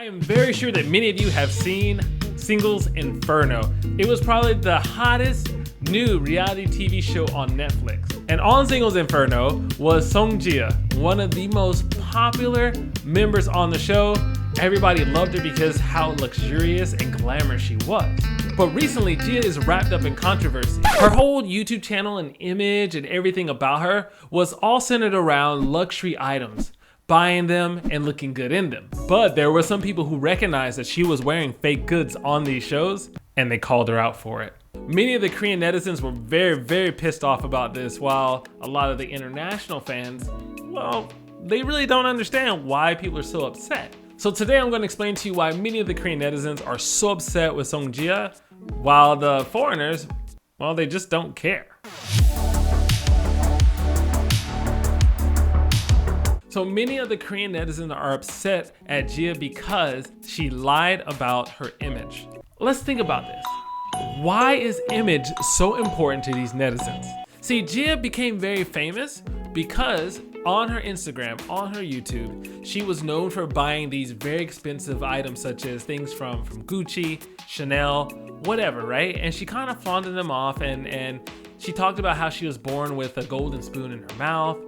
I am very sure that many of you have seen Singles Inferno. It was probably the hottest new reality TV show on Netflix. And on Singles Inferno was Song Jia, one of the most popular members on the show. Everybody loved her because how luxurious and glamorous she was. But recently, Jia is wrapped up in controversy. Her whole YouTube channel and image and everything about her was all centered around luxury items, buying them and looking good in them. But there were some people who recognized that she was wearing fake goods on these shows and they called her out for it. Many of the Korean netizens were very pissed off about this, while a lot of the international fans, well, they really don't understand why people are so upset. So today I'm going to explain to you why many of the Korean netizens are so upset with Song Jia, while the foreigners, well, they just don't care. So many of the Korean netizens are upset at Jia because she lied about her image. Let's think about this. Why is image so important to these netizens? See, Jia became very famous because on her Instagram, on her YouTube, she was known for buying these very expensive items such as things from Gucci, Chanel, whatever, right? And she kind of flaunted them off and she talked about how she was born with a golden spoon in her mouth,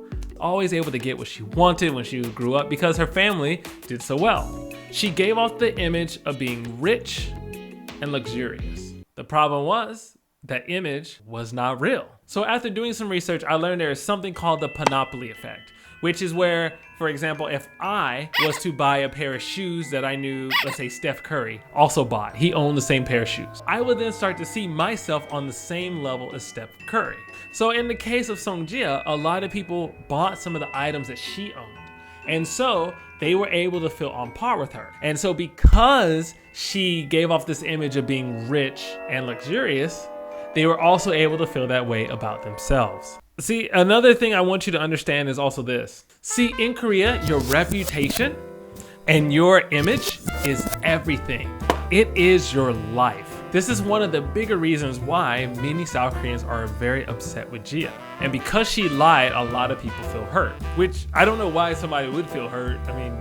always able to get what she wanted when she grew up because her family did so well. She gave off the image of being rich and luxurious. The problem was that image was not real. So after doing some research, I learned there is something called the Panoply effect, which is where, for example, if I was to buy a pair of shoes that I knew, let's say Steph Curry also bought, he owned the same pair of shoes, I would then start to see myself on the same level as Steph Curry. So in the case of Song Jia, a lot of people bought some of the items that she owned. And so they were able to feel on par with her. And so because she gave off this image of being rich and luxurious, they were also able to feel that way about themselves. See, another thing I want you to understand is also this. See, in Korea, your reputation and your image is everything. It is your life. This is one of the bigger reasons why many South Koreans are very upset with Jia. And because she lied, a lot of people feel hurt, which I don't know why somebody would feel hurt. I mean,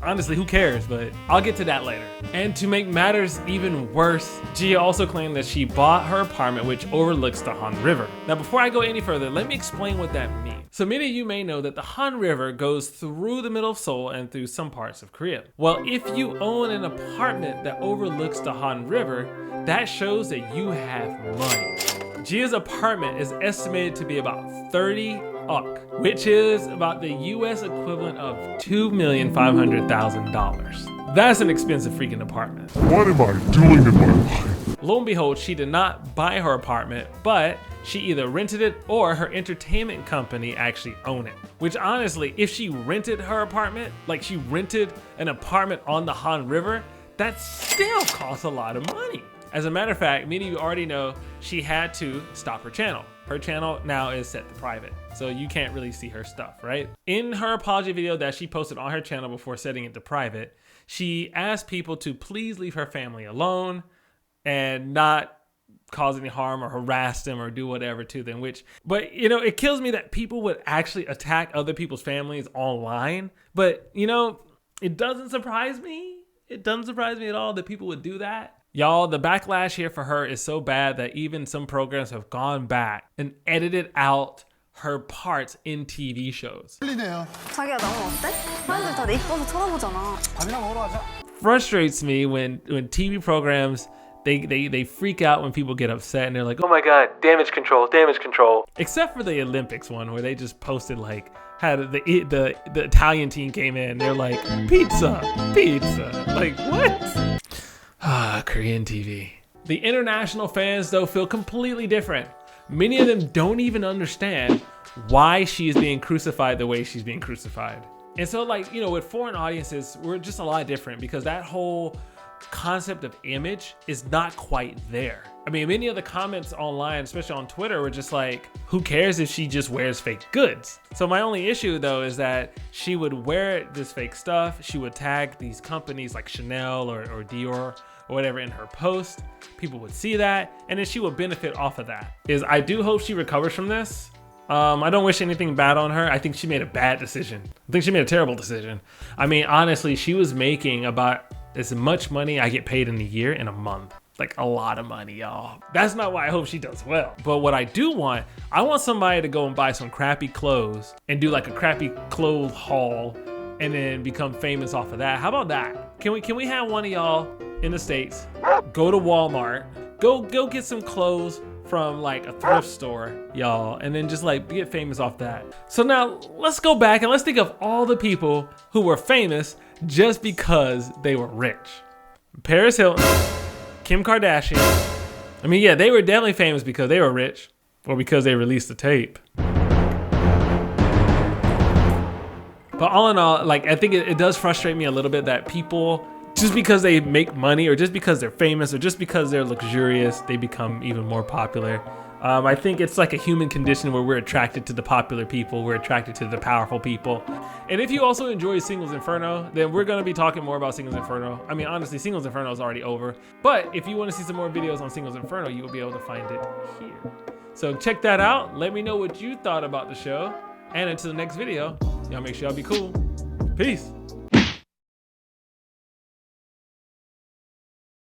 honestly, who cares? But I'll get to that later. And to make matters even worse, Jia also claimed that she bought her apartment which overlooks the Han River. Now, before I go any further, let me explain what that means. So many of you may know that the Han River goes through the middle of Seoul and through some parts of Korea. Well, if you own an apartment that overlooks the Han River, that shows that you have money. Jia's apartment is estimated to be about 30 ok, which is about the US equivalent of $2,500,000. That's an expensive freaking apartment. What am I doing in my life? Lo and behold, she did not buy her apartment, but she either rented it or her entertainment company actually owned it. Which honestly, if she rented her apartment, like she rented an apartment on the Han River, that still costs a lot of money. As a matter of fact, many of you already know she had to stop her channel. Her channel now is set to private, so you can't really see her stuff, right? In her apology video that she posted on her channel before setting it to private, she asked people to please leave her family alone and not cause any harm or harass them or do whatever to them, but you know, it kills me that people would actually attack other people's families online. But you know, it doesn't surprise me. It doesn't surprise me at all that people would do that. Y'all, the backlash here for her is so bad that even some programs have gone back and edited out her parts in TV shows. 자기야 나는 어때? 사람들 다 내 이뻐서 쳐다보잖아. 밥이나 먹으러 가자. Frustrates me when TV programs they freak out when people get upset and they're like, oh my god, damage control. Except for the Olympics one where they just posted like how the Italian team came in, they're like pizza. Like what? Korean TV. The international fans though feel completely different. Many of them don't even understand why she is being crucified the way she's being crucified. And so like, you know, with foreign audiences, we're just a lot different because that whole concept of image is not quite there. I mean, many of the comments online, especially on Twitter, were just like, who cares if she just wears fake goods? So my only issue though is that she would wear this fake stuff. She would tag these companies like Chanel or Dior or whatever in her post. People would see that and then she would benefit off of that. I do hope she recovers from this. I don't wish anything bad on her. I think she made a bad decision. I think she made a terrible decision. I mean, honestly, she was making about as much money I get paid in a year in a month. Like a lot of money, y'all. That's not why I hope she does well. But what I do want, I want somebody to go and buy some crappy clothes and do like a crappy clothes haul and then become famous off of that. How about that? Can we have one of y'all in the States go to Walmart, go get some clothes from like a thrift store, y'all, and then just like get famous off that. So now let's go back and let's think of all the people who were famous just because they were rich. Paris Hilton, Kim Kardashian. I mean, yeah, they were definitely famous because they were rich or because they released the tape. But all in all, like, I think it does frustrate me a little bit that people, just because they make money or just because they're famous or just because they're luxurious, they become even more popular. I think it's like a human condition where we're attracted to the popular people, we're attracted to the powerful people. And if you also enjoy Singles Inferno, then we're gonna be talking more about Singles Inferno. I mean, honestly, Singles Inferno is already over. But if you wanna see some more videos on Singles Inferno, you will be able to find it here. So check that out. Let me know what you thought about the show. And until the next video, y'all make sure y'all be cool. Peace.